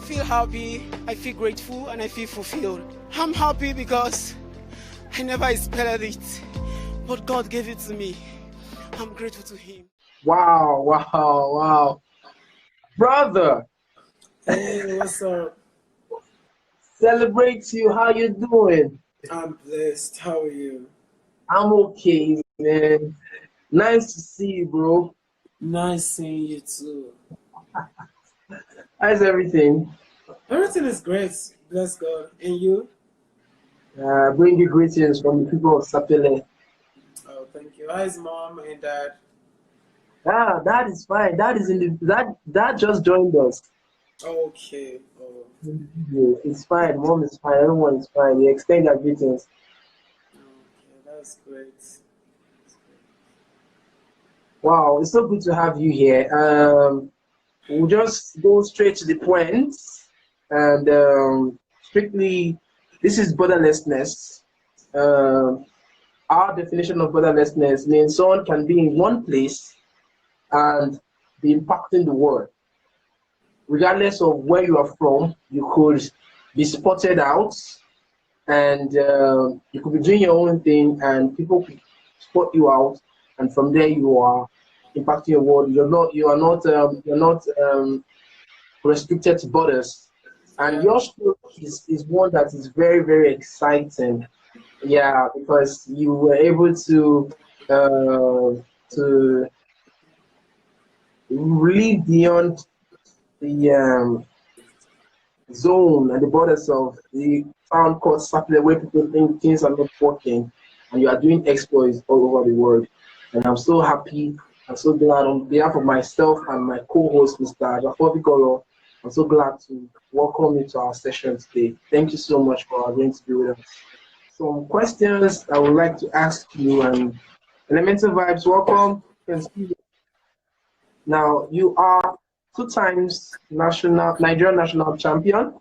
feel happy, I feel grateful, and I feel fulfilled. I'm happy because I never expected it, but God gave it to me. I'm grateful to Him. Wow, wow, wow. Brother, Hey, what's up? celebrate you. How you doing? I'm blessed. How are you? I'm okay, man. Nice to see you, bro. Nice seeing you too. How's everything? Everything is great. Bless God. And you? Bring you greetings from the people of Sapele. Oh, thank you. How's mom and dad? Ah, that is fine. That is in the that just joined us. Okay. Oh, Yeah, it's fine. Mom is fine. Everyone is fine. We extend our greetings. okay. That's great. Wow, it's so good to have you here. We'll just go straight to the point and strictly, this is borderlessness. Um, our definition of borderlessness means someone can be in one place and be impacting the world. Regardless of where you are from, you could be spotted out and you could be doing your own thing and people could spot you out and from there you are impacting your world. You're not restricted to borders. And Yeah. your story is one that is very, very exciting. Yeah, because you were able to live beyond the zone and the borders of the town called Sapele, where people think things are not working, and you are doing exploits all over the world. And I'm so happy. I'm so glad on behalf of myself and my co-host, Mr. Jafobi Goro. I'm so glad to welcome you to our session today. Thank you so much for agreeing to be with us. Some questions I would like to ask you, and Elemental Vibes, welcome. Can see you. Now, you are two times national Nigerian national champion,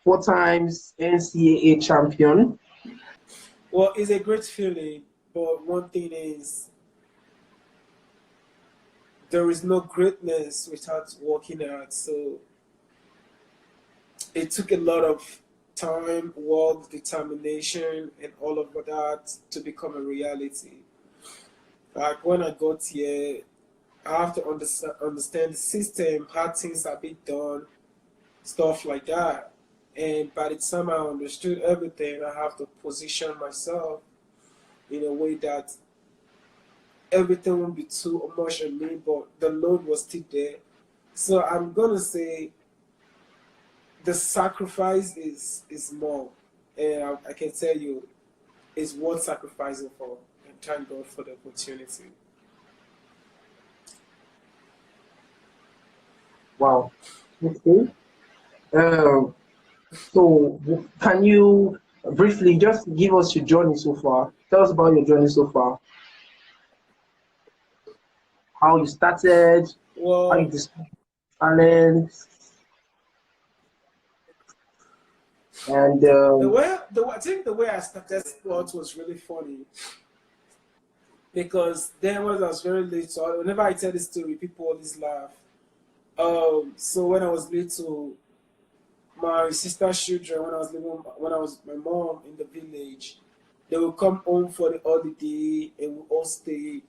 four times NCAA champion. Well, it's a great feeling, but one thing is there is no greatness without working hard. So it took a lot of time, work, determination, and all of that to become a reality. Like when I got here, I have to understand the system, how things are being done, stuff like that. And by the time I understood everything, I have to position myself in a way that everything won't be too much on me, but the load was still there. So I'm gonna say the sacrifice is more, and I can tell you, it's worth sacrificing for. And thank God for the opportunity. Wow. Okay. Um, so, can you briefly just give us your journey so far? Tell us about your journey so far. How you started, how you Well, discovered talent, and I think the way I started sports was really funny because then when I was very little, whenever I tell this story, people always laugh. So when I was little, my sister's children, when I was with my mom in the village, they would come home for the holiday and we all stay.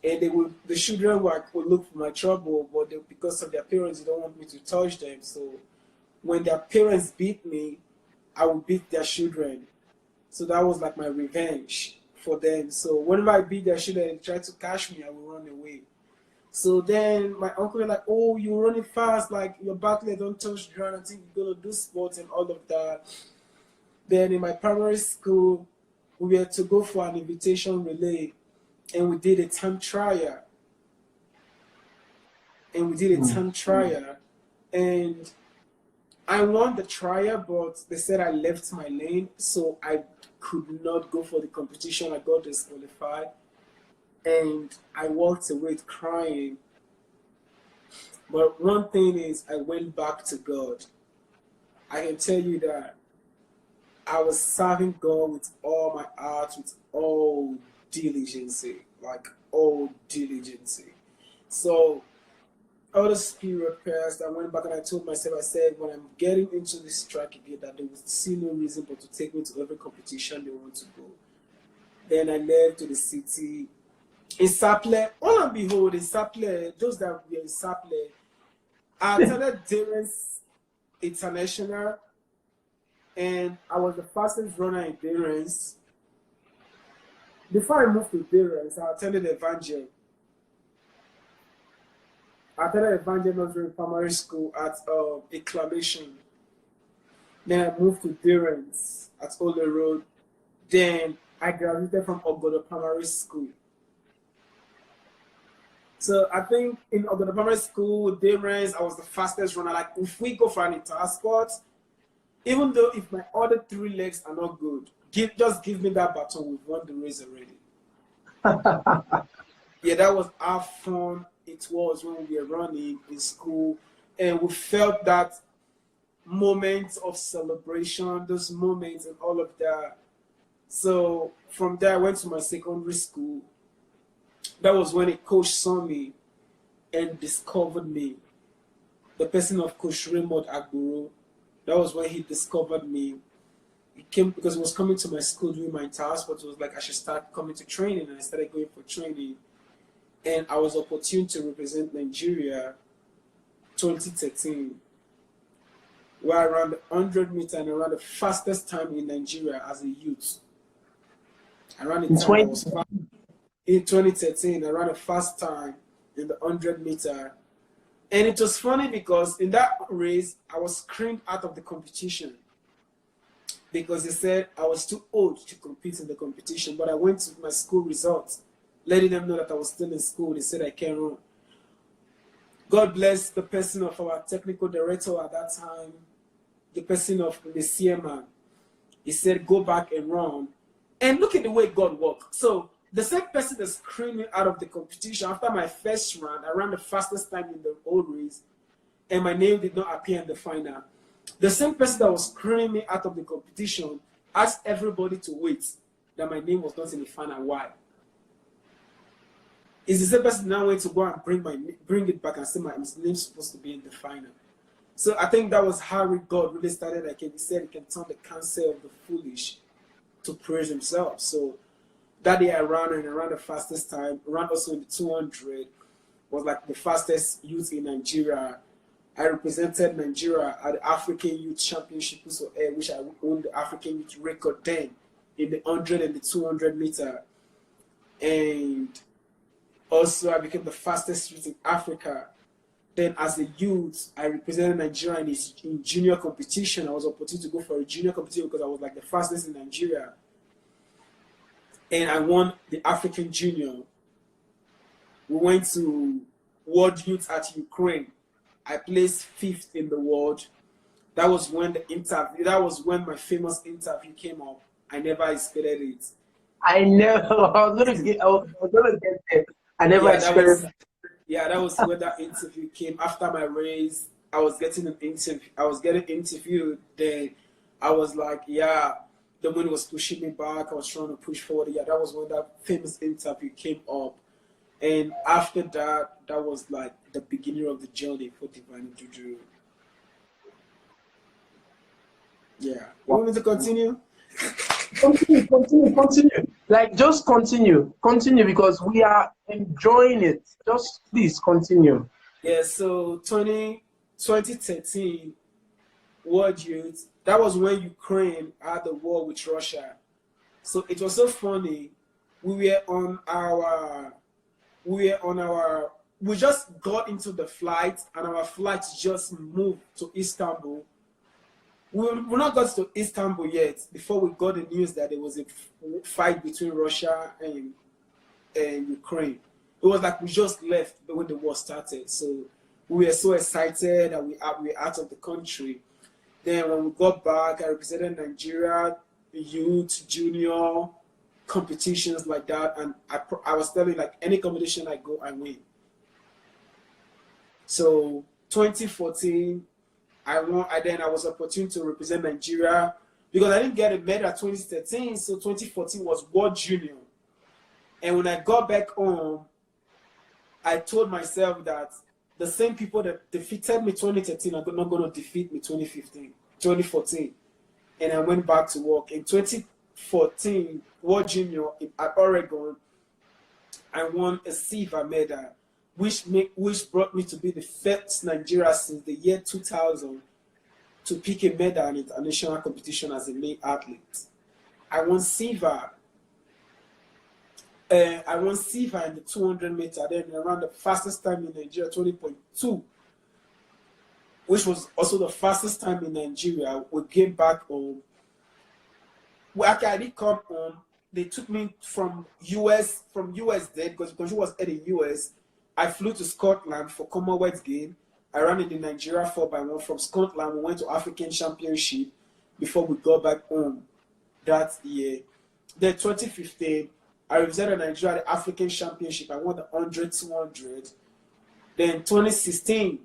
And the children would look for my trouble, but because of their parents, they don't want me to touch them. So when their parents beat me, I would beat their children. So that was like my revenge for them. So whenever I beat their children and try to catch me, I would run away. So then my uncle was like, "Oh, you're running fast, like your back leg don't touch the ground. I think you're gonna do sports and all of that." Then in my primary school, we had to go for an invitation relay, and we did a time trial. And we did a mm, time trial, and I won the trial, but they said I left my lane, so I could not go for the competition. I got disqualified, and I walked away crying. But one thing is, I went back to God. I can tell you that I was serving God with all my heart, with all diligence, like all diligence. So all this period passed. I went back and I told myself, I said, when I'm getting into this track again, that they would see no reason but to take me to every competition they want to go. Then I left to the city. In Saple, all and behold, in Saple, those that were in Saple, I attended Darren's International, and I was the fastest runner in Darren's. Before I moved to Darren's, I attended Evangel. I attended Evangel Nursery Primary School at Acclamation. Then I moved to Darren's at Ole Road. Then I graduated from Ogodo Primary School. So I think in Ogodo Primary School, Darren's, I was the fastest runner. Like if we go for an entire sport, even though if my other 3 legs are not good, just give me that baton. We've won the race already. Yeah, that was how fun it was when we were running in school, and we felt that moment of celebration, those moments and all of that. So from there, I went to my secondary school. That was when a coach saw me and discovered me. The person of Coach Raymond Agboro. That was when he discovered me. He came because he was coming to my school doing my task, but it was like I should start coming to training, and I started going for training. And I was opportune to represent Nigeria 2013, where I ran the 100-meter and I ran the fastest time in Nigeria as a youth. I ran a time in 2013. I ran a fast time in the 100-meter. And it was funny because in that race, I was screened out of the competition because they said I was too old to compete in the competition. But I went to my school results, letting them know that I was still in school. They said I can't run. God bless the person of our technical director at that time, the person of the CMA. He said, go back and run. And look at the way God works. So the same person that screamed me out of the competition after my first round, I ran the fastest time in the whole race, and my name did not appear in the final. The same person that was screaming me out of the competition asked everybody to wait that my name was not in the final. Why? Is the same person now going to go and bring it back and say my name's supposed to be in the final? So I think that was how God really started. Like he said, he can turn the counsel of the foolish to praise himself. So that day I ran and I ran the fastest time. I ran also in the 200. Was like the fastest youth in Nigeria. I represented Nigeria at the African Youth Championship, which I won the African Youth record then in the 100 and the 200 meter. And also, I became the fastest youth in Africa. Then, as a youth, I represented Nigeria in junior competition. I was opportunity to go for a junior competition because I was like the fastest in Nigeria. And I won the African Junior. We went to World Youth at Ukraine. I placed 5th in the world. That was when my famous interview came up. I never expected it. I know. I was gonna get there. I never expected. That was when that interview came. After my race, I was getting interviewed. Then I was like, yeah, the money was pushing me back. I was trying to push forward. Yeah, that was when that famous interview came up. And after that, that was like the beginning of the journey for Divine Juju. Yeah. You want me to continue? Continue. Like, just continue because we are enjoying it. Just please continue. Yeah, so 2013 World Youth, that was when Ukraine had the war with Russia. So it was so funny. We just got into the flight and our flight just moved to Istanbul. We not got to Istanbul yet before we got the news that there was a fight between Russia and Ukraine. It was like we just left when the war started. So we were so excited that we were out of the country. Then when we got back, I represented Nigeria, youth, junior, competitions like that. And I was telling like any competition I go, I win. So 2014, I was opportune to represent Nigeria because I didn't get a medal at 2013, so 2014 was World Junior. And when I got back home, I told myself that the same people that defeated me 2013 are not going to defeat me 2014. And I went back to work. In 2014, World Junior at Oregon, I won a silver medal, which brought me to be the first Nigeria since the year 2000 to pick a medal in international competition as a male athlete. I won silver. I won silver in the 200 meter. Then I ran the fastest time in Nigeria, 20.2, which was also the fastest time in Nigeria. We came back home. Well, after I did come home, they took me from US then because the country was at the US. I flew to Scotland for Commonwealth game. I ran in the Nigeria 4x1 from Scotland. We went to African Championship before we got back home that year. Then 2015, I represented Nigeria at the African Championship. I won the 100, 200. Then 2016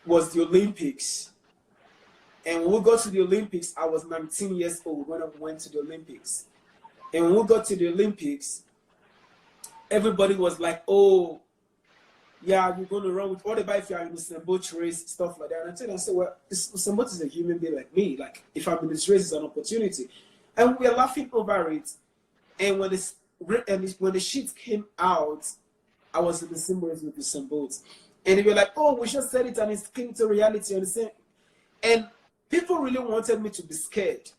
was the Olympics. And when we got to the Olympics, I was 19 years old when I went to the Olympics. And when we got to the Olympics, everybody was like, oh, yeah, you're going to run with, what about if you're in the Usain Bolt race, stuff like that. And I said, well, Usain Bolt is a human being like me. Like, if I'm in this race, it's an opportunity. And we are laughing over it. And when the sheets came out, I was in the same race with Usain Bolt. And they were like, oh, we just said it and it's came to reality. And people really wanted me to be scared.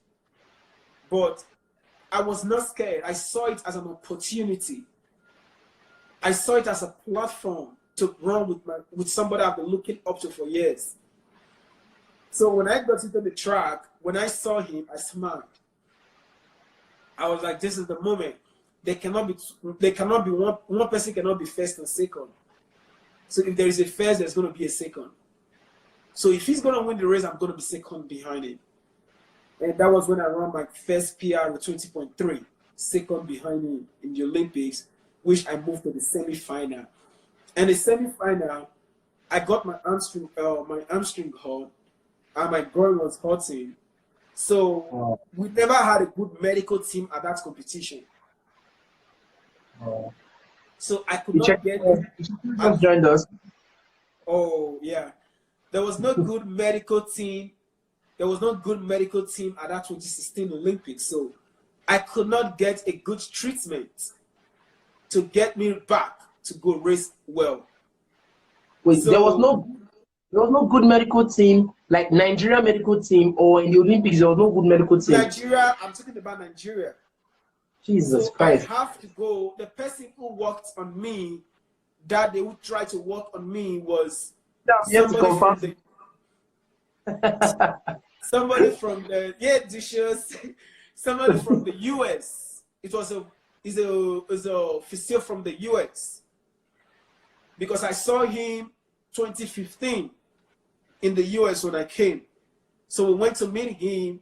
But I was not scared. I saw it as an opportunity. I saw it as a platform to run with somebody I've been looking up to for years. So when I got into the track, when I saw him, I smiled. I was like, this is the moment. One person cannot be first and second. So if there is a first, there's going to be a second. So if he's going to win the race, I'm going to be second behind him. And that was when I ran my first PR with 20.3, second behind him in the Olympics, which I moved to the semi-final. And the semi-final, I got my hamstring hurt, and my groin was hurting. So we never had a good medical team at that competition. So I could not get. Just joined us. Oh yeah, there was no good medical team. There was no good medical team at that 2016 Olympics. So I could not get a good treatment to get me back to go race well. Wait, so, there was no good medical team, like Nigeria medical team, or in the Olympics there was no good medical team. Nigeria, I'm talking about Nigeria. Jesus so Christ. I have to go. The person who worked on me, that they would try to work on me was somebody from the dishes, somebody from the US. It was a physio from the US. Because I saw him 2015 in the US when I came. So we went to meet him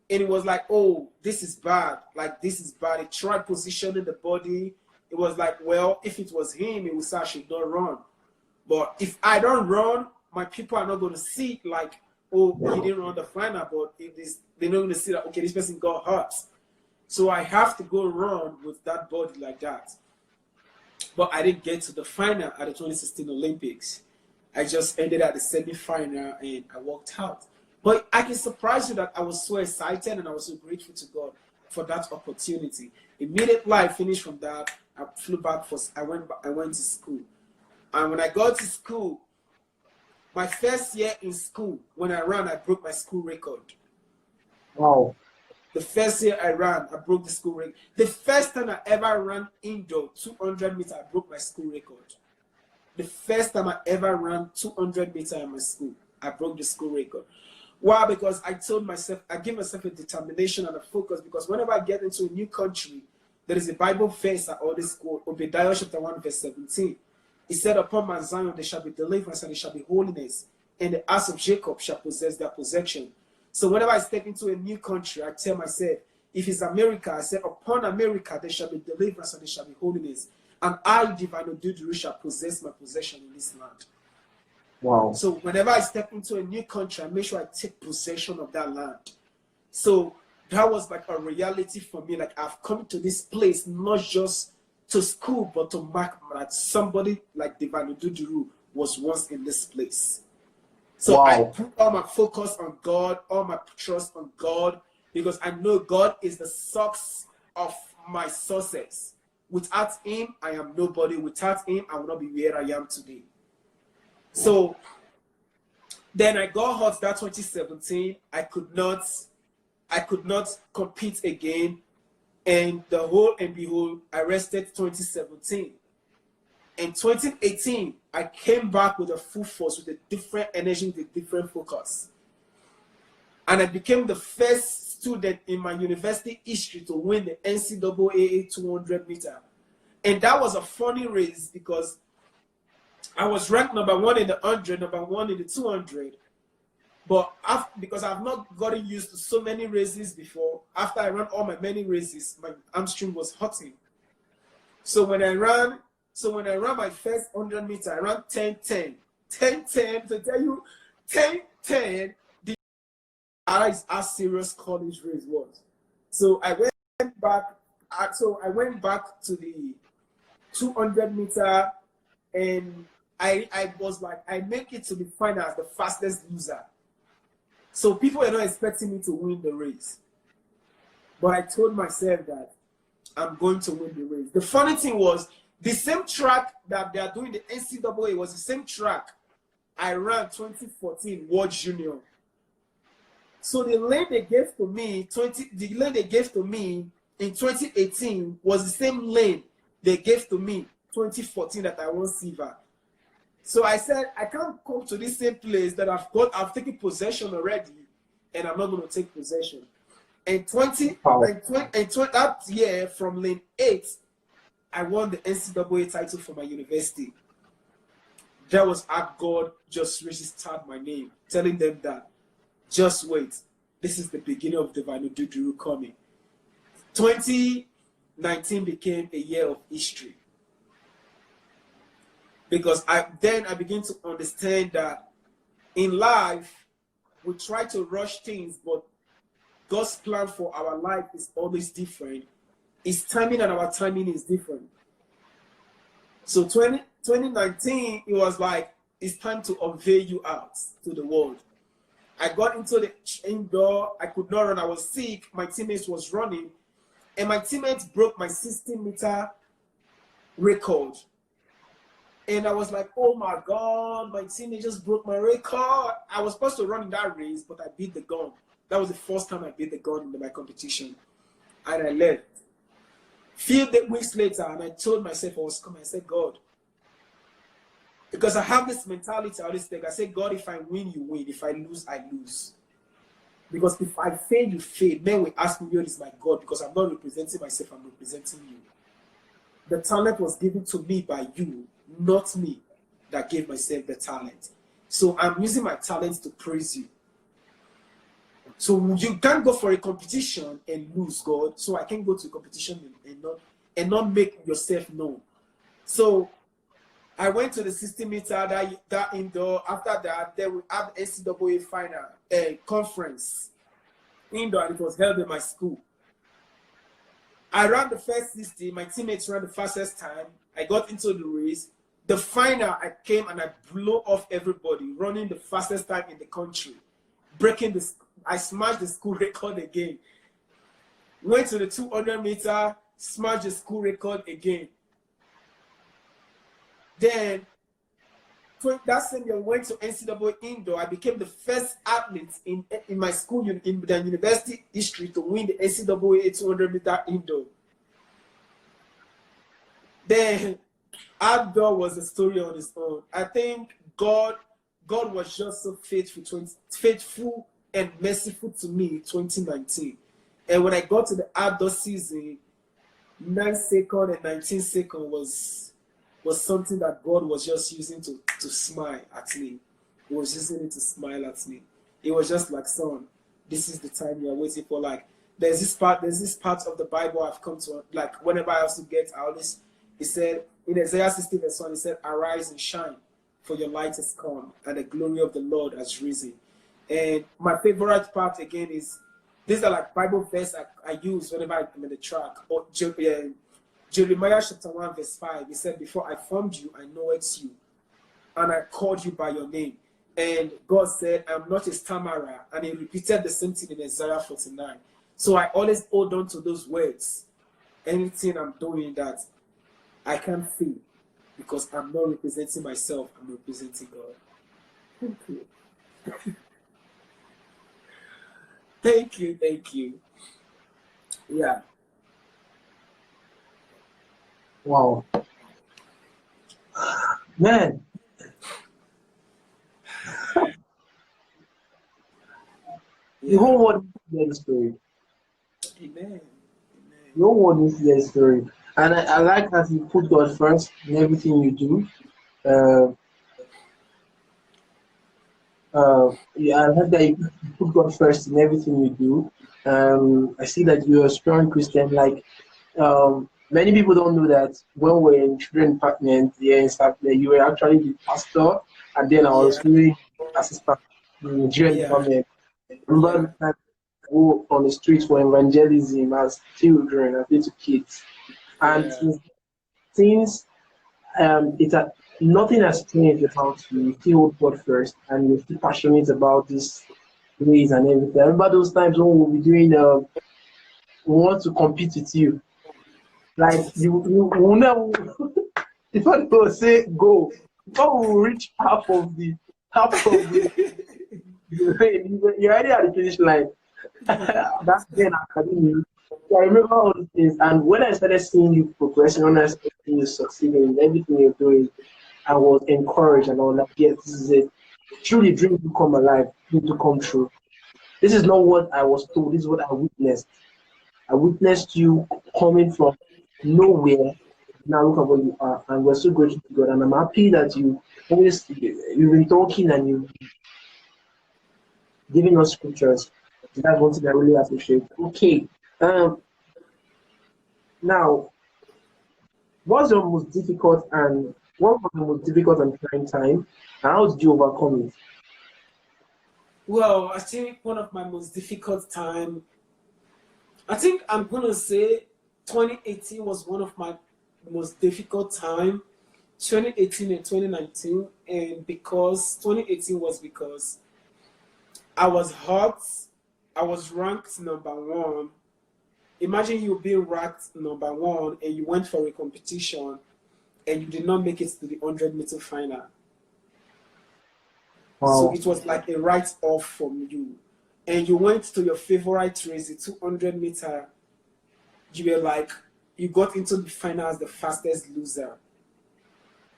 and it was like, oh, this is bad. Like, this is bad. He tried positioning the body. It was like, well, if it was him, he would say I should not run. But if I don't run, my people are not going to see like, oh, he didn't run the final, but they're not going to see that, okay, this person got hurt. So I have to go run with that body like that. But I didn't get to the final at the 2016 Olympics. I just ended at the semi-final and I walked out. But I can surprise you that I was so excited and I was so grateful to God for that opportunity. Immediately I finished from that, I flew back I went to school. And when I got to school, my first year in school, when I ran, I broke my school record. Wow. The first year I ran, I broke the school record. The first time I ever ran indoor 200 meters, I broke my school record. The first time I ever ran 200 meters in my school, I broke the school record. Why? Because I told myself, I gave myself a determination and a focus, because whenever I get into a new country, there is a Bible verse I always quote, Obadiah chapter 1 verse 17. It said, upon Mount Zion there shall be deliverance and there shall be holiness, and the house of Jacob shall possess their possession. So whenever I step into a new country, I tell myself, if it's America, I say, upon America there shall be deliverance and there shall be holiness, and I, Divine Oduduru, shall possess my possession in this land. Wow. So whenever I step into a new country, I make sure I take possession of that land. So that was like a reality for me. Like, I've come to this place not just to school, but to mark that somebody like Divine Ududuru was once in this place. So I put all my focus on God, all my trust on God, because I know God is the source of my success. Without him, I am nobody. Without him, I will not be where I am today. So then I got hurt that 2017. I could not compete again. And the whole and behold, I rested 2017. In 2018, I came back with a full force, with a different energy, with a different focus. And I became the first student in my university history to win the NCAA 200 meter. And that was a funny race because I was ranked number 1 in the 100, number 1 in the 200. But because I've not gotten used to so many races before, after I ran all my many races, my hamstring was hurting. So when I ran my first 100 meter, I ran 10:10. 10:10, to tell you, 10:10, that is how serious college race was. So I went back to the 200 meter, and I was like, I make it to the final as the fastest loser. So people were not expecting me to win the race. But I told myself that I'm going to win the race. The funny thing was, the same track that they are doing the NCAA was the same track I ran 2014 World Junior. So the lane they gave to me, in 2018 was the same lane they gave to me 2014 that I won silver. So I said, I can't come to this same place that I've taken possession already, and I'm not going to take possession. And that year, from lane 8, I won the NCAA title for my university. That was how God just registered my name, telling them that, just wait, this is the beginning of Divine Ududuru coming. 2019 became a year of history. Because I begin to understand that in life, we try to rush things, but God's plan for our life is always different. His timing and our timing is different. So 2019, it was like, it's time to unveil you out to the world. I got into the indoor. I could not run. I was sick. My teammates was running. And my teammates broke my 60-meter record. And I was like, oh my God, my teammate just broke my record. I was supposed to run in that race, but I beat the gun. That was the first time I beat the gun in my competition. And I left. Few weeks later, and I told myself I was coming. I said, God, because I have this mentality, I always think, I say, God, if I win, you win. If I lose, I lose. Because if I fail, you fail. Men will ask me, where is my God? Because I'm not representing myself, I'm representing you. The talent was given to me by you, not me that gave myself the talent. So I'm using my talent to praise you. So you can't go for a competition and lose, God. So I can go to a competition and not make yourself known. So I went to the 60-meter, that indoor. After that, they will have the NCAA final conference indoor, and it was held in my school. I ran the first 60. My teammates ran the fastest time. I got into the race. The final, I came and I blew off everybody, running the fastest time in the country, I smashed the school record again. Went to the 200-meter, smashed the school record again. Then, that same year, went to NCAA indoor. I became the first athlete in my school, in the university history, to win the NCAA 200-meter indoor. Then, outdoor was a story on its own. I think God was just so faithful and merciful to me in 2019. And when I got to the outdoor season, 9 seconds and 19 seconds was something that God was just using to smile at me. He was using it to smile at me. It was just like, son, this is the time you are waiting for. Like, there's this part of the Bible I've come to, like, whenever I have to get out this, he said, in Isaiah 60 verse 1, he said, arise and shine, for your light has come, and the glory of the Lord has risen. And my favorite part again is, these are like Bible verse I use whenever I'm in the track. Or Jeremiah chapter 1, verse 5, he said, before I formed you, I know it's you, and I called you by your name. And God said, I'm not a stammerer. And he repeated the same thing in Isaiah 49. So I always hold on to those words. Anything I'm doing that I can't feel, because I'm not representing myself, I'm representing God. Thank you. Thank you, thank you. Yeah. Wow. Man, the Yeah. whole world needs to hear the story. Amen. The whole world needs to hear the story. And I like that you put God first in everything you do. Uh, yeah, I like that you put God first in everything you do. I see that you're a strong Christian. Like, many people don't know that when we're in children department here in South, you were actually the pastor, and then I was Yeah. really assistant in the children Yeah. department. Yeah. Remember the time I go on the streets for evangelism as children, as little kids, and Yeah. since it had, nothing has changed about you. You still hold God first, and you're still passionate about this ways and everything. I remember those times when we'll be doing, we want to compete with you. Like you will never, before they will say go, before we will reach half of the rain, you're already at the finish line. That's then academy. So I remember all these things, and when I started seeing you progressing, when I started seeing you succeeding in everything you're doing, I was encouraged and I was like, yes, this is it. Truly, dream to come alive, dream to come true. This is not what I was told, this is what I witnessed. I witnessed you coming from nowhere. Now look at where you are, and we're so grateful to God. And I'm happy that you've been talking and you've given us scriptures. That's one thing I really appreciate. Okay. Now, what was the most difficult and trying time, and how did you overcome it? Well, I think one of my most difficult time, I think I'm gonna say 2018 was one of my most difficult time. 2018 and 2019, and because 2018 was because I was hot, I was ranked number one. Imagine you being ranked number one and you went for a competition and you did not make it to the 100-meter final. So Wow. it was like a write off from you. And you went to your favorite race, the 200-meter. You were like, you got into the final as the fastest loser.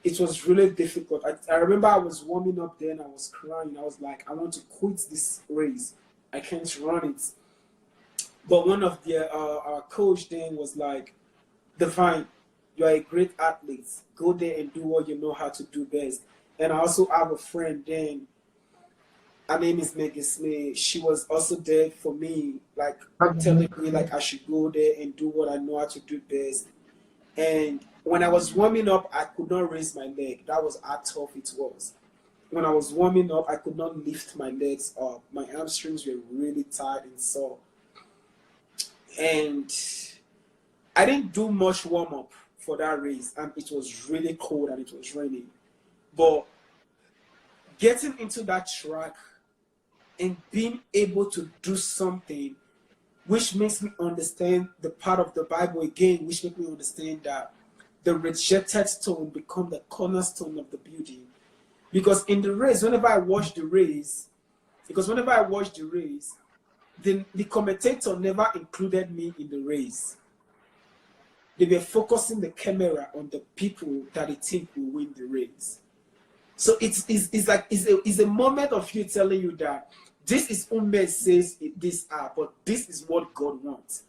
It was really difficult. I remember I was warming up then, I was crying. I was like, I want to quit this race. I can't run it. But one of our coach then was like, Divine, you are a great athlete. Go there and do what you know how to do best. And I also have a friend then. Her name is Megan Smith. She was also there for me, like telling me like I should go there and do what I know how to do best. And when I was warming up, I could not raise my leg. That was how tough it was. When I was warming up, I could not lift my legs up. My hamstrings were really tight and sore. And I didn't do much warm up for that race, and it was really cold and it was raining. But getting into that track and being able to do something which makes me understand the part of the Bible again, which makes me understand that the rejected stone become the cornerstone of the building. Because in the race, whenever I watched the race, the commentator never included me in the race. They were focusing the camera on the people that they think will win the race. So it's a moment of you telling you that this is who men says these are, but this is what God wants.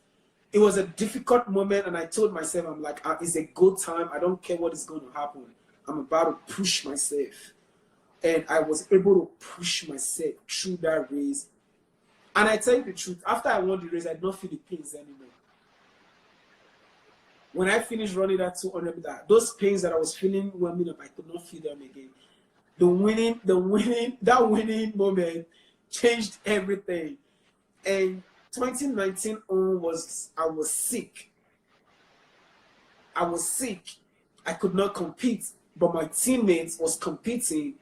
It was a difficult moment, and I told myself, I'm like, it's a good time. I don't care what is going to happen. I'm about to push myself. And I was able to push myself through that race. And I tell you the truth, after I won the race, I did not feel the pains anymore. When I finished running that 200 meter, those pains that I was feeling warming up, I could not feel them again. That winning moment changed everything. And 2019 on I was sick. I was sick. I could not compete, but my teammates was competing,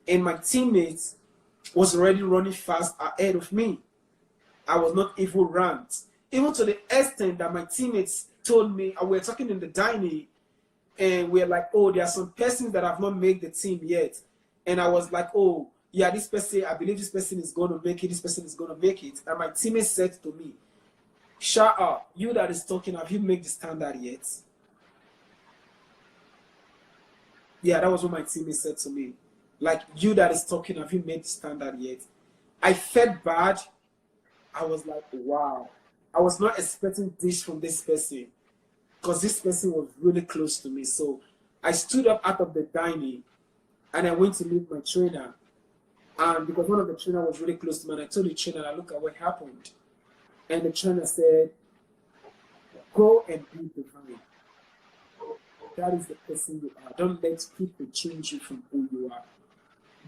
and my teammates was already running fast ahead of me. I was not even ranked, even to the extent that my teammates told me, and we were talking in the dining, and we're like, oh, there are some persons that have not made the team yet. And I was like, oh, yeah, this person, I believe this person is going to make it, this person is going to make it. And my teammate said to me, shut up, you that is talking, have you made the standard yet? Yeah, that was what my teammate said to me. Like, you that is talking, have you made the standard yet? I felt bad. I was like, wow. I was not expecting this from this person, because this person was really close to me. So I stood up out of the dining and I went to meet my trainer. And because one of the trainer was really close to me, and I told the trainer, I look at what happened. And the trainer said, go and be divine. That is the person you are. Don't let people change you from who you are.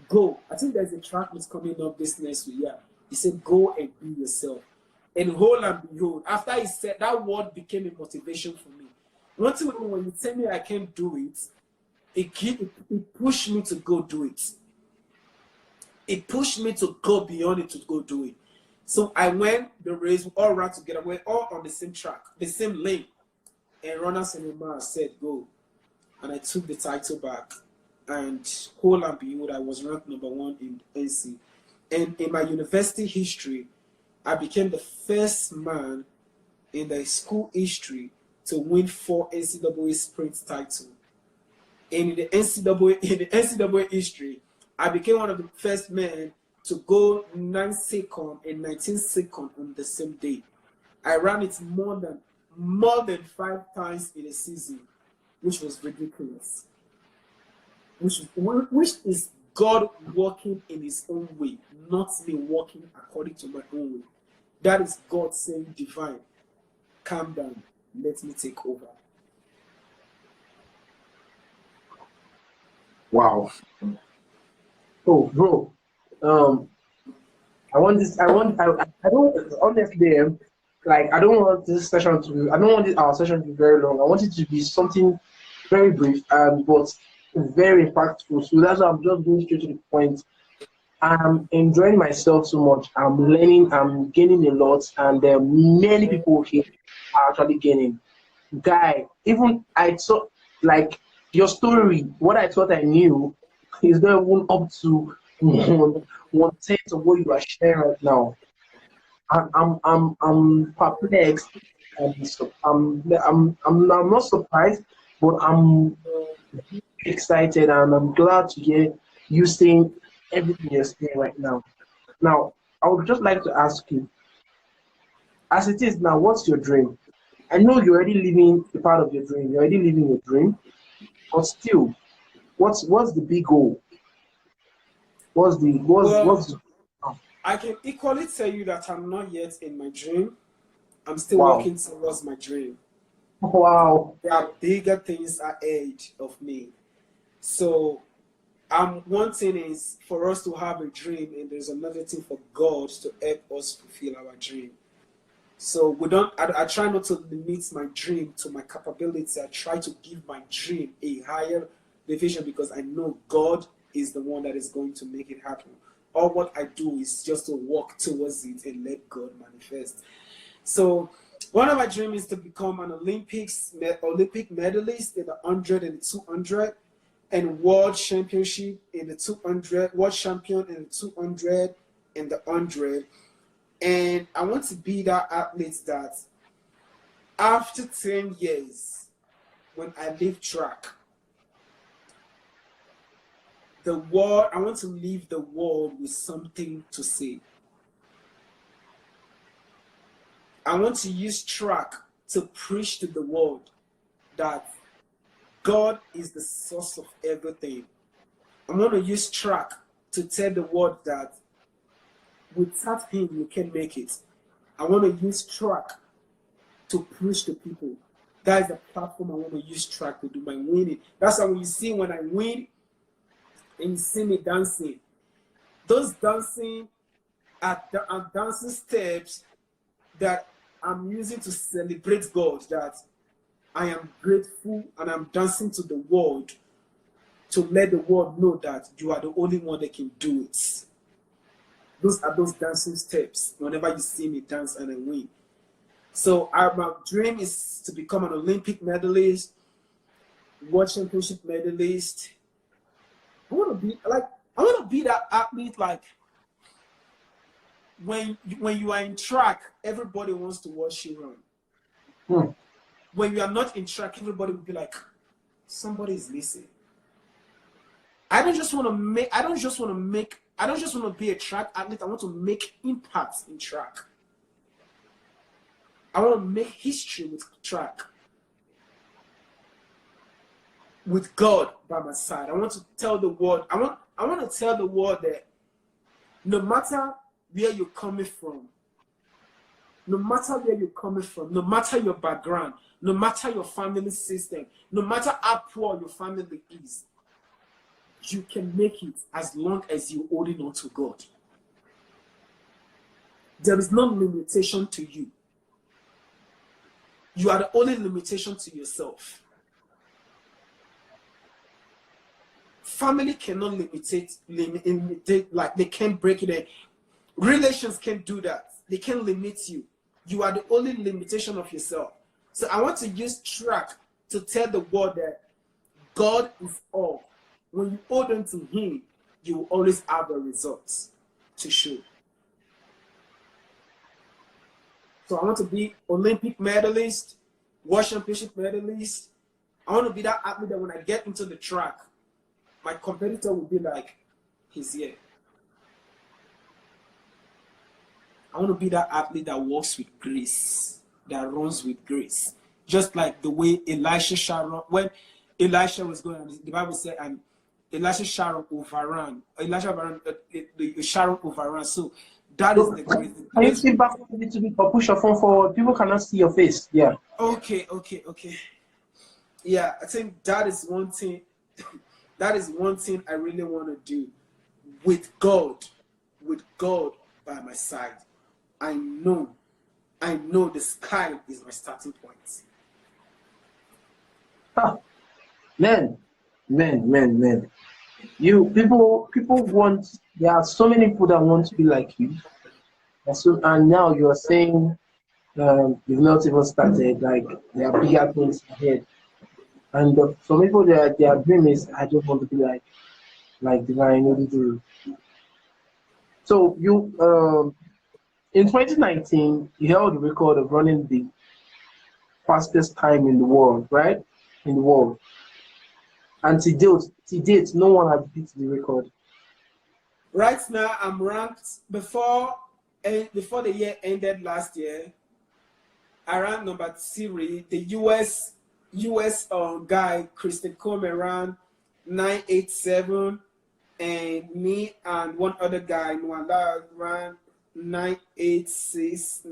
Go. I think there's a track that's coming up this next week. Yeah. He said, go and be yourself. And hold and behold, after he said that, word became a motivation for me. One thing, when you tell me I can't do it, it pushed me to go do it. It pushed me to go beyond it, to go do it. So I went the race, we all ran together. We're all on the same track, the same lane. And Runners in the Mars said, go. And I took the title back. And whole and behold, I was ranked #1 in NC. And in my university history, I became the first man in the school history to win 4 NCAA sprint titles. And in the NCAA history, I became one of the first men to go 9 seconds and 19 seconds on the same day. I ran it more than 5 times in a season, which was ridiculous. Which is God working in his own way, not me working according to my own way. That is God saying, divine, calm down, let me take over. Wow. Oh, bro. I don't honestly, like, I don't want our session to be very long. I want it to be something very brief, but very impactful. So that's why I'm just going straight to the point. I'm enjoying myself so much. I'm learning, I'm gaining a lot, and many people here are actually gaining. Guy, even I thought, like, your story, what I thought I knew is not even up to one tenth of what you are sharing right now. I'm perplexed. I'm not surprised, but I'm excited, and I'm glad to hear you saying everything you're saying right now. Now, I would just like to ask you, as it is now, what's your dream? I know you're already living a part of your dream. You're already living your dream, but still, what's the big goal? What's I can equally tell you that I'm not yet in my dream. I'm still wow. working towards my dream. Wow. There are bigger things ahead of me. So one thing is for us to have a dream, and there's another thing for God to help us fulfill our dream. So I try not to limit my dream to my capability. I try to give my dream a higher division, because I know God is the one that is going to make it happen. All what I do is just to walk towards it and let God manifest. So one of my dreams is to become an Olympic medalist in the 100 and the 200, and world championship in the 200, world champion in the 200 and the 100. And I want to be that athlete that after 10 years, when I leave track, I want to leave the world with something to say. I want to use track to preach to the world that God is the source of everything. I want to use track to tell the world that without him, you can't make it. I want to use track to preach to people. That is the platform I want to use track to do my winning. That's why when you see when I win and you see me dancing, those dancing are dancing steps that I'm using to celebrate God. That I am grateful and I'm dancing to the world to let the world know that you are the only one that can do it. Those are those dancing steps whenever you see me dance and I win. So my dream is to become an Olympic medalist, world championship medalist. I want to be that athlete like when you are in track, everybody wants to watch you run. When you are not in track, everybody will be like, somebody is listening. I don't just want to be a track athlete. I want to make impact in track. I want to make history with track. With God by my side. I want to tell the world, I want to tell the world that no matter where you're coming from, no matter your background, no matter your family system, no matter how poor your family is, you can make it as long as you're holding on to God. There is no limitation to you. You are the only limitation to yourself. Family cannot limitate, like they can't break it. Relations can't do that. They can't limit you. You are the only limitation of yourself. So I want to use track to tell the world that God is all. When you hold on to Him, you will always have a result to show. So I want to be Olympic medalist, world championship medalist. I want to be that athlete that when I get into the track, my competitor will be like, he's here. I want to be that athlete that walks with grace, that runs with grace. Just like the way Elisha Sharon, when Elisha was going, the Bible said, and Elisha Sharon overran. Sharon overran. So that is the grace. Can you sit back a little bit or push your phone forward? People cannot see your face. Yeah. Okay. Yeah, I think that is one thing. That is one thing I really want to do with God by my side. I know the sky is my starting point. Man. You people want. There are so many people that want to be like you, and now you are saying you've not even started. Like there are bigger things ahead, and some people their dream is I just want to be like Divine Odudu. So you in 2019 you held the record of running the fastest time in the world, right? In the world. And to date, no one has beat the record. Right now, I'm ranked before the year ended last year. I ranked number 3. The US guy Christian Coleman ran 987, and me and one other guy Nwanda ran 986.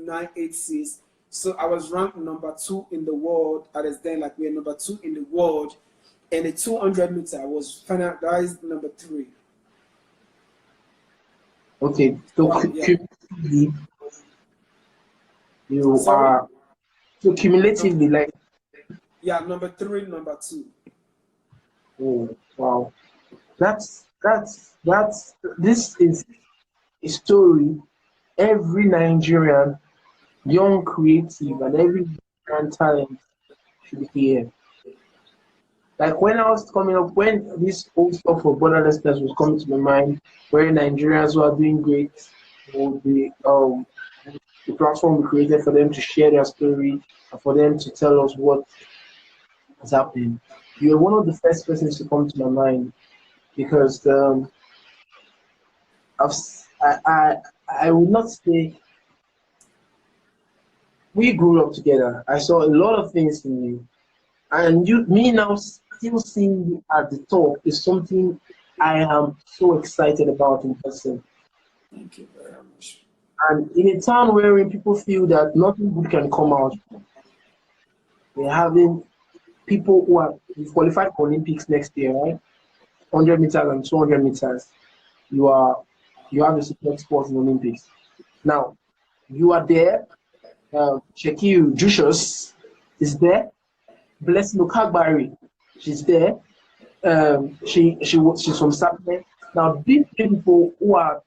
So I was ranked number 2 in the world. At this day, like we're number 2 in the world. And the 200 meter was finalized number 3. Okay, so cumulatively, you Sorry? are so cumulatively like. Yeah, number 3, number 2. Oh wow, that's this is a story. Every Nigerian, young creative, and every Nigerian talent should hear. Like when I was coming up, when this whole stuff of borderlessness was coming to my mind, where Nigerians were doing great, the platform we created for them to share their story and for them to tell us what is happening. You were one of the first persons to come to my mind because I would not say we grew up together. I saw a lot of things in you, and me now still seeing you at the top is something I am so excited about in person. Thank you very much. And in a town wherein people feel that nothing good can come out, we're having people who are qualified for Olympics next year, right? 100 meters and 200 meters. You have a support sport in Olympics. Now, you are there. Shakil Jushos is there. Blessing Okagbari, she's there. She's from Sapele. Now these people who are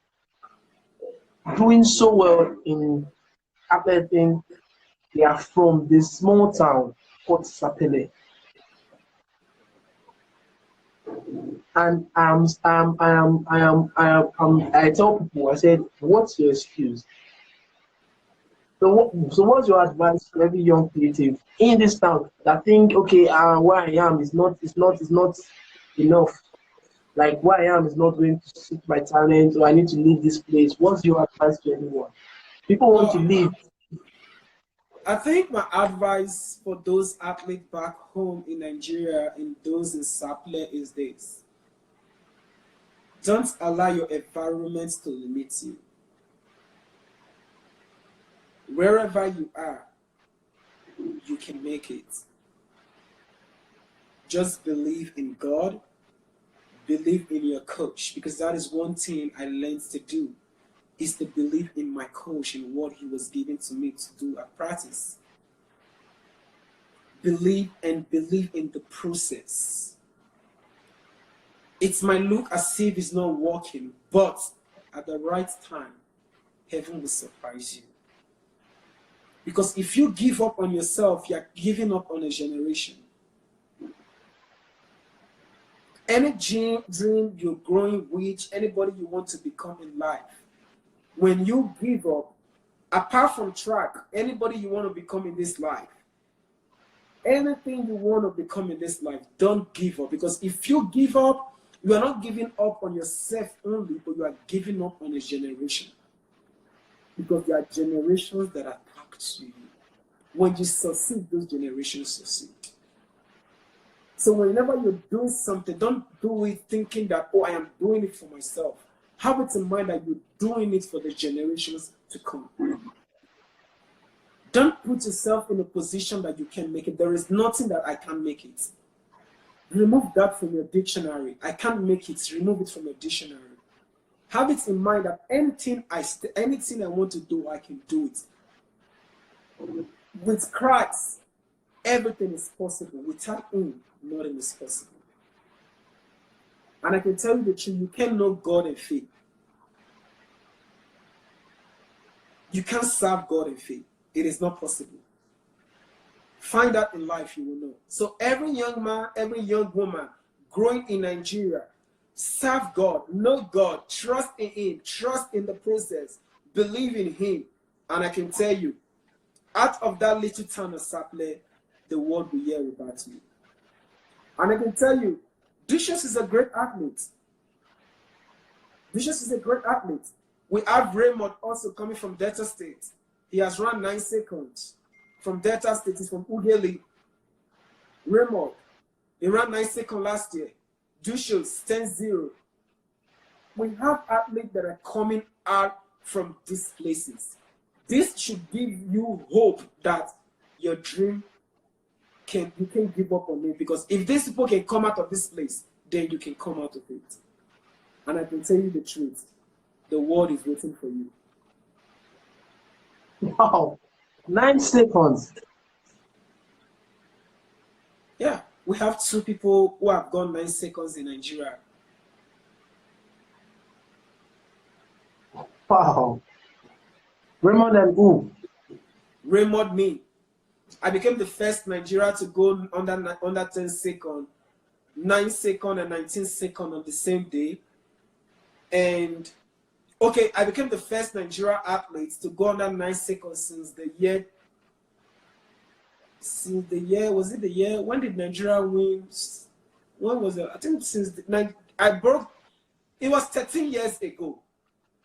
doing so well in athletic, they are from this small town called Sapele. And I tell people, I said, what's your excuse? So what's your advice to every young creative in this town that think, okay, where I am is not enough. Like where I am is not going to suit my talent, or I need to leave this place. What's your advice to anyone? People want to Well, leave. I think my advice for those athletes back home in Nigeria and those in Sapele is this. Don't allow your environment to limit you. Wherever you are, you can make it. Just believe in God, believe in your coach, because that is one thing I learned to do, is to believe in my coach and what he was giving to me to do at practice. Believe in the process. It might look as if it's not working, but at the right time, heaven will surprise you. Because if you give up on yourself, you're giving up on a generation. Any dream you're growing with, anybody you want to become in life, when you give up, apart from track, anybody you want to become in this life, anything you want to become in this life, don't give up. Because if you give up, you are not giving up on yourself only, but you are giving up on a generation. Because there are generations that are packed to you. When you succeed, those generations succeed. So whenever you're doing something, don't do it thinking that, oh, I am doing it for myself. Have it in mind that you're doing it for the generations to come. Don't put yourself in a position that you can make it. There is nothing that I can make it. Remove that from your dictionary. I can't make it. Remove it from your dictionary. Have it in mind that anything I want to do, I can do it. With Christ, everything is possible. Without Him, nothing is possible. And I can tell you the truth, you can't know God in faith. You can't serve God in faith. It is not possible. Find out in life, you will know. So every young man, every young woman growing in Nigeria, serve God, know God, trust in Him, trust in the process, believe in Him. And I can tell you, out of that little town of Sapele, the world will hear about you. And I can tell you, Duchess is a great athlete. Duchess is a great athlete. We have Raymond also coming from Delta State. He has run 9 seconds. From Delta State, he's from Ughelli. Raymond, he ran 9 seconds last year. Duchess, 10-0. We have athletes that are coming out from these places. This should give you hope that your dream you can't give up on it, because if these people can come out of this place, then you can come out of it. And I can tell you the truth, the world is waiting for you. Wow, 9 seconds. Yeah, we have 2 people who have gone 9 seconds in Nigeria. Wow. Raymond and who? Raymond, me. I became the first Nigeria to go under 10 seconds, 9 seconds and 19 seconds on the same day. And okay, I became the first Nigeria athlete to go under 9 seconds since the year, was it the year? When did Nigeria win? When was it? I think it was 13 years ago.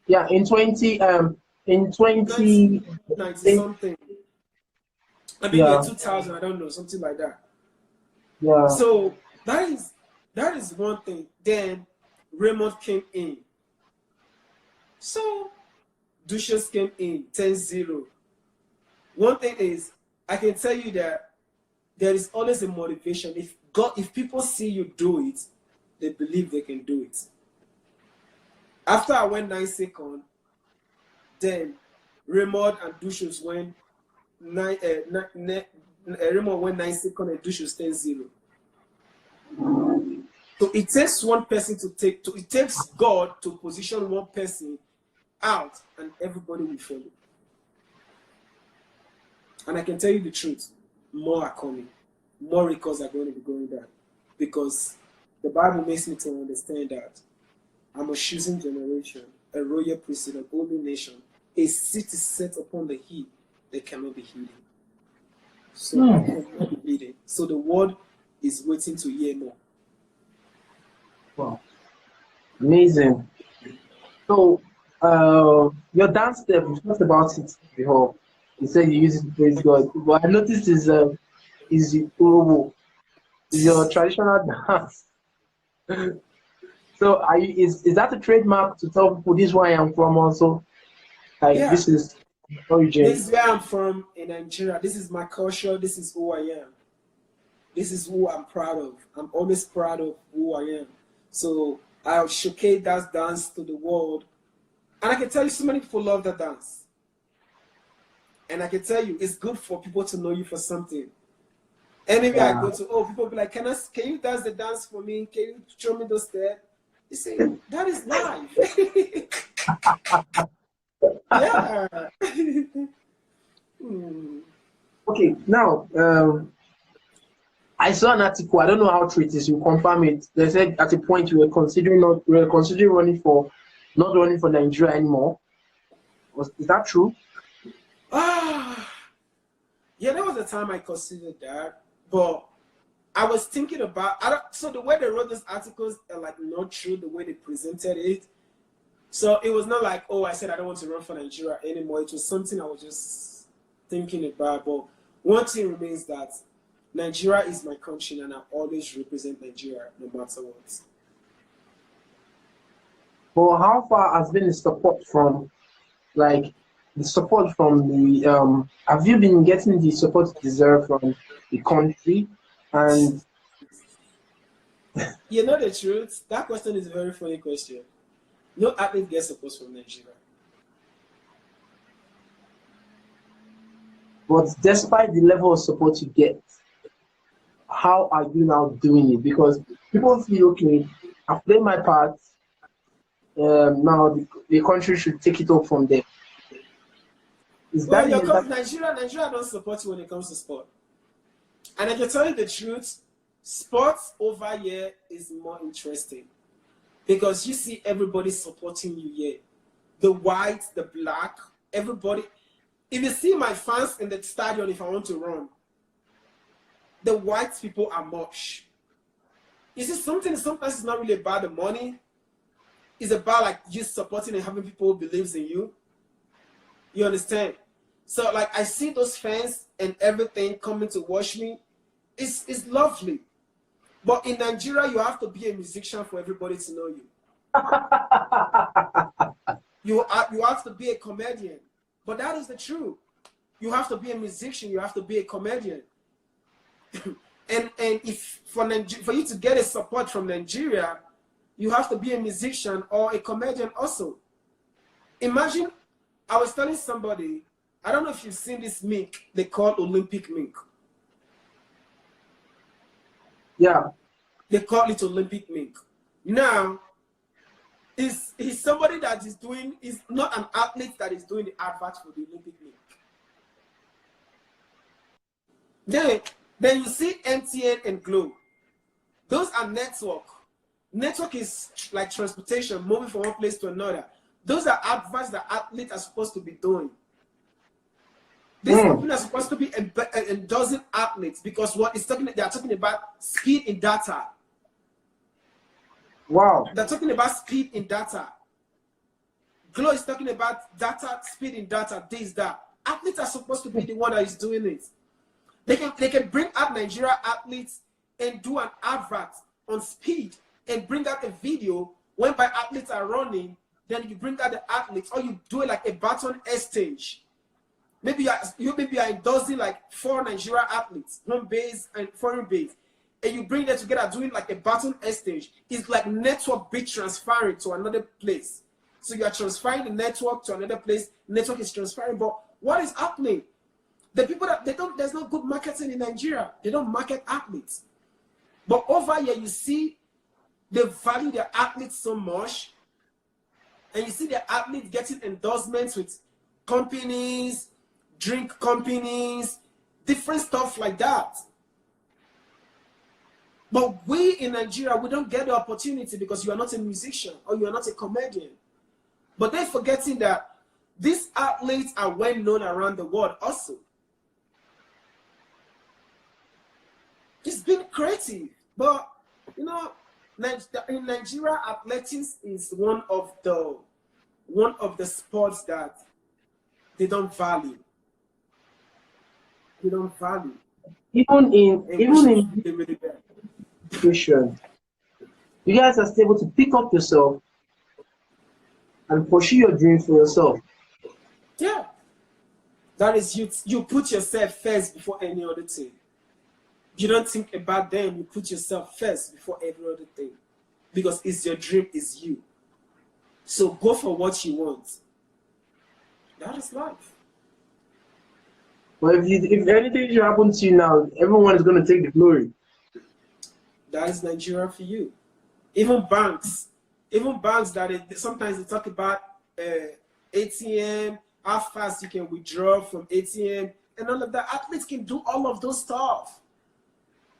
Yeah, in 20 90 something. I mean, yeah. 2000, I don't know, something like that. Yeah. So that is one thing. Then Raymond came in. So Duchess came in 10-0. One thing is, I can tell you that there is always a motivation. If people see you do it, they believe they can do it. After I went 9 seconds, then Raymond and Duchess went 9 Raymond when 9 seconds and do should stay 0. So it takes one person it takes God to position one person out and everybody will follow. And I can tell you the truth, more are coming. More records are going to be going down. Because the Bible makes me to understand that I'm a chosen generation, a royal priesthood, an holy nation, a city set upon the hill that cannot be hidden. So I cannot be hidden. So the world is waiting to hear more. Wow. Amazing. So your dance step, we talked about it before. You said you use it to praise God. But I noticed is Urobo. Is your traditional dance. So is that a trademark to tell people this is where I am from also? Like Yeah. this is origin. This is where I'm from in Nigeria. This is my culture. This is who I am. This is who I'm proud of. I'm always proud of who I am. So I'll showcase that dance to the world. And I can tell you so many people love that dance. And I can tell you it's good for people to know you for something. Anywhere I go to, people be like, can you dance the dance for me? Can you show me those steps? You say, that is life. Yeah. Okay, now I saw an article. I don't know how true it is. You confirm it. They said at a point you were considering running for Nigeria anymore. Is that true? Yeah, there was a time I considered that, but I was thinking about so the way they wrote these articles are like not true the way they presented it. So it was not like, oh, I said I don't want to run for Nigeria anymore. It was something I was just thinking about. But one thing remains that Nigeria is my country and I always represent Nigeria no matter what. Well, how far has been the support from the have you been getting the support you deserve from the country? And you know the truth, that question is a very funny question. No athlete gets support from Nigeria. But despite the level of support you get, how are you now doing it? Because people feel, okay, I've played my part, now the country should take it up from there. Nigeria don't support you when it comes to sport. And I can tell you the truth, sports over here is more interesting. Because you see everybody supporting you here. The white, the black, everybody. If you see my fans in the stadium, if I want to run, the white people are much. You see, sometimes it's not really about the money. It's about like you supporting and having people who believes in you. You understand? So like I see those fans and everything coming to watch me. It's lovely. But in Nigeria, you have to be a musician for everybody to know you. You have to be a comedian. But that is the truth. You have to be a musician. You have to be a comedian. and if for you to get a support from Nigeria, you have to be a musician or a comedian also. Imagine, I was telling somebody, I don't know if you've seen this mink they call Olympic mink. Yeah. They call it Olympic mink. Now, he's somebody that is not an athlete that is doing the advert for the Olympic mink. Then you see MTN and Glo. Those are network. Network is like transportation, moving from one place to another. Those are adverts that athletes are supposed to be doing. These companies are supposed to be endorsing athletes because they are talking about speed in data. Wow. They're talking about speed in data. Glo is talking about data, speed in data, this, that. Athletes are supposed to be the one that is doing it. They can bring out Nigeria athletes and do an advert on speed and bring out a video whereby athletes are running, then you bring out the athletes, or you do it like a baton exchange. Maybe you are endorsing like 4 Nigeria athletes, home base and foreign base, and you bring them together doing like a baton exchange. It's like network bit transferring to another place. So you are transferring the network to another place, network is transferring, but what is happening? The people that there's no good marketing in Nigeria. They don't market athletes. But over here, you see, they value their athletes so much. And you see their athletes getting endorsements with companies, drink companies, different stuff like that. But we in Nigeria, we don't get the opportunity because you are not a musician or you are not a comedian. But they're forgetting that these athletes are well known around the world also. It's been creative, but you know, in Nigeria, athletics is one of the sports that they don't value. They don't value. Even in situation, you guys are still able to pick up yourself and pursue your dream for yourself. Yeah. That is, you put yourself first before any other thing. You don't think about them, you put yourself first before every other thing. Because it's your dream, it's you. So go for what you want. That is life. But if anything should happen to you now, everyone is going to take the glory. That is Nigeria for you. Even banks that sometimes they talk about ATM, how fast you can withdraw from ATM, and all of that. Athletes can do all of those stuff.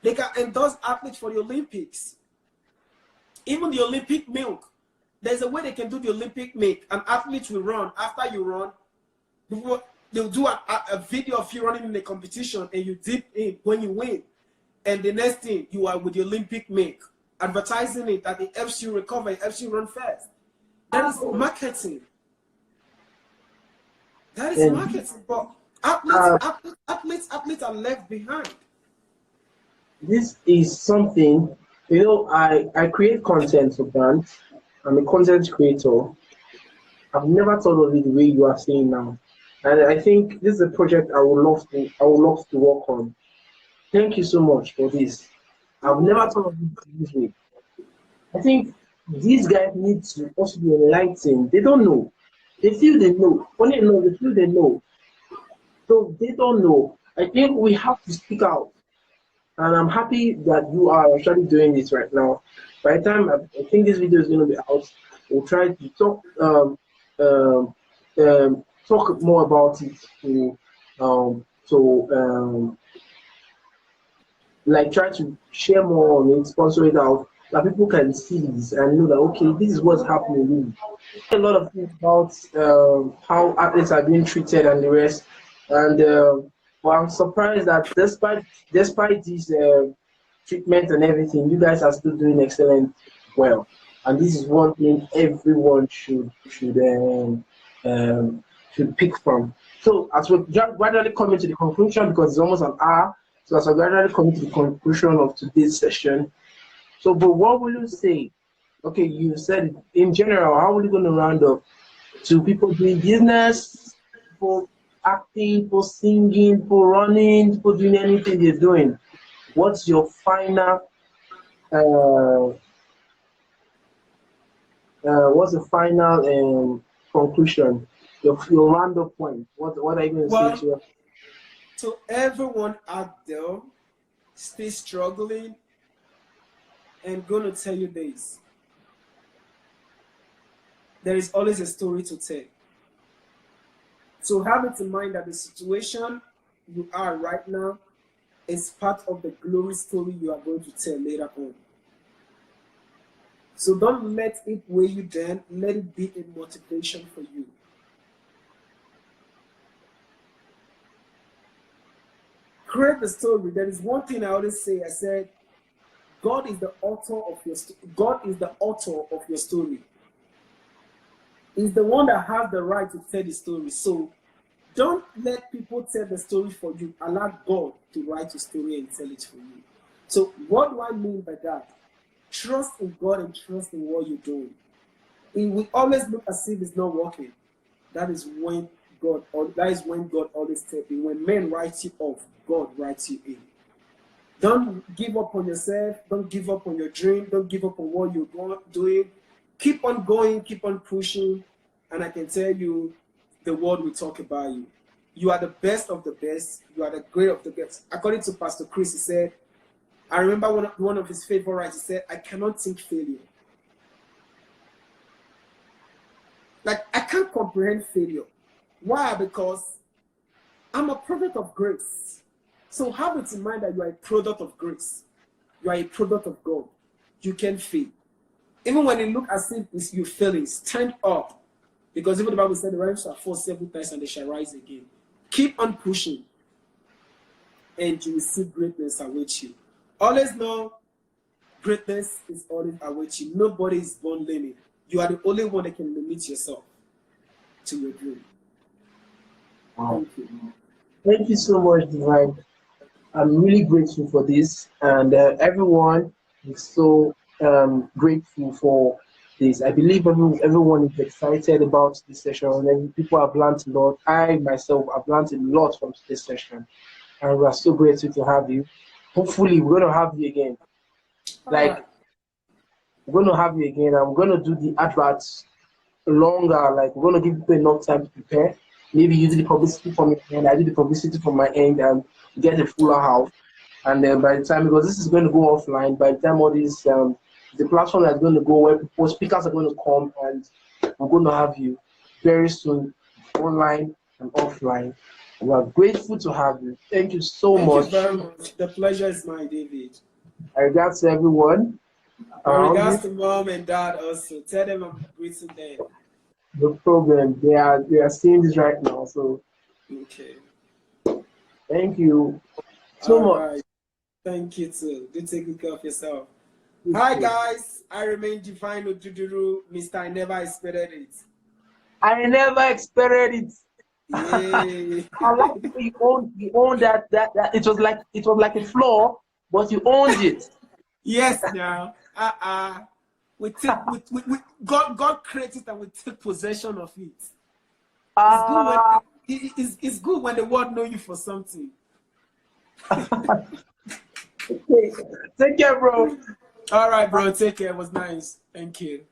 They can endorse athletes for the Olympics. Even the Olympic milk. There's a way they can do the Olympic milk. An athlete will run. After you run, they'll do a video of you running in the competition and you dip in when you win. And the next thing, you are with the Olympic milk. Advertising it that it helps you recover, it helps you run fast. That is marketing. That is marketing. But athletes are left behind. This is something, you know, I create content for brands. I'm a content creator. I've never thought of it the way you are saying now. And I think this is a project I would love to work on. Thank you so much for this. I've never thought of it this way. I think these guys need to also be enlightened. They don't know. They feel they know. Only know, they feel they know. So they don't know. I think we have to speak out. And I'm happy that you are actually doing this right now. By the time I think this video is going to be out, we'll try to talk more about it like try to share more on it, sponsor it out, that people can see this and know that okay, this is what's happening really. A lot of things about how athletes are being treated and the rest, and well, I'm surprised that despite this treatment and everything, you guys are still doing excellent well. And this is one thing everyone should pick from. So as we're gradually coming to the conclusion, because it's almost an hour, so as we're gradually coming to the conclusion of today's session. So, but what will you say? Okay, you said it. In general, how are you going to round up to people doing business, people acting, people singing, people running, people doing anything they're doing? What's your final conclusion? Your round-up point. What are you going to say to us? To everyone out there still struggling, I'm going to tell you this. There is always a story to tell. So have it in mind that the situation you are right now is part of the glory story you are going to tell later on. So don't let it weigh you down. Let it be a motivation for you. Create the story. There is one thing I always say. I said, God is the author of your story. He's the one that has the right to tell the story. So don't let people tell the story for you. Allow God to write your story and tell it for you. So what do I mean by that? Trust in God and trust in what you're doing. It will always look as if it's not working. That is when God always steps in. When men write you off, God writes you in. Don't give up on yourself. Don't give up on your dream. Don't give up on what you're doing. Keep on going. Keep on pushing. And I can tell you, the world will talk about you. You are the best of the best. You are the great of the best. According to Pastor Chris, he said, I remember one of his favorite writers, he said, I cannot think failure. Like, I can't comprehend failure. Why? Because I'm a product of grace. So have it in mind that you are a product of grace. You are a product of God. You can fail. Even when it looks as if you're failing, stand up. Because even the Bible said the righteous shall fall 7 times and they shall rise again. Keep on pushing. And you will see greatness await you. Always know greatness is always await you. Nobody is born limited. You are the only one that can limit yourself to your dream. Wow. Thank you. Thank you so much, Divine. I'm really grateful for this, and everyone is so grateful for this. I believe everyone is excited about this session, and people have learned a lot. I myself have learned a lot from this session, and we are so grateful to have you. Hopefully, we're going to have you again. Like, we're going to have you again. I'm going to do the adverts longer. Like, we're going to give people enough time to prepare. Maybe you do the publicity from your end, I do the publicity from my end, and get a fuller house. And then by the time, because this is going to go offline, by the time all these, the platform is going to go where people, speakers are going to come, and we're going to have you very soon, online and offline. We are grateful to have you. Thank you so much. Thank you very much. The pleasure is mine, David. Regards to everyone. Regards to mom and dad also. Tell them I'm greeting them. No problem. They are seeing this right now. So okay. Thank you so much. Right. Thank you too. Do take good care of yourself. Hi guys, I remain Divine Oduduru, Mr. I never expected it. I never expected it. Yay. I like you own that it was like a flaw, but you owned it. Yes, now. We take God created and we take possession of it. It's good when the world know you for something. Okay. Take care, bro. All right, bro. Take care. It was nice. Thank you.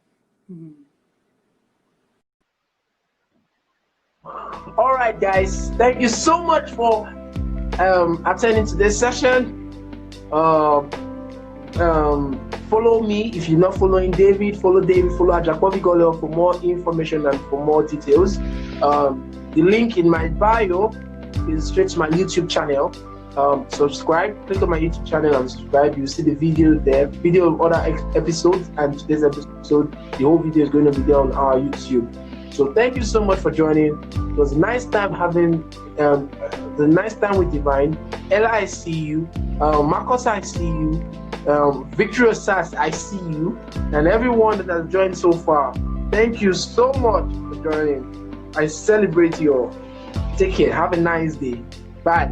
All right, guys. Thank you so much for attending to this session. Follow me if you're not following David. Follow David. Follow Ajakobi Golo for more information and for more details. The link in my bio is straight to my YouTube channel. Subscribe. Click on my YouTube channel and subscribe. You see the video there. Video of other episodes, and today's episode, the whole video is going to be there on our YouTube. So thank you so much for joining. It was a nice time having with Divine. Ella, I see you. Marcos, I see you. Victorious Sass, I see you. And everyone that has joined so far, thank you so much for joining. I celebrate you all. Take care. Have a nice day. Bye.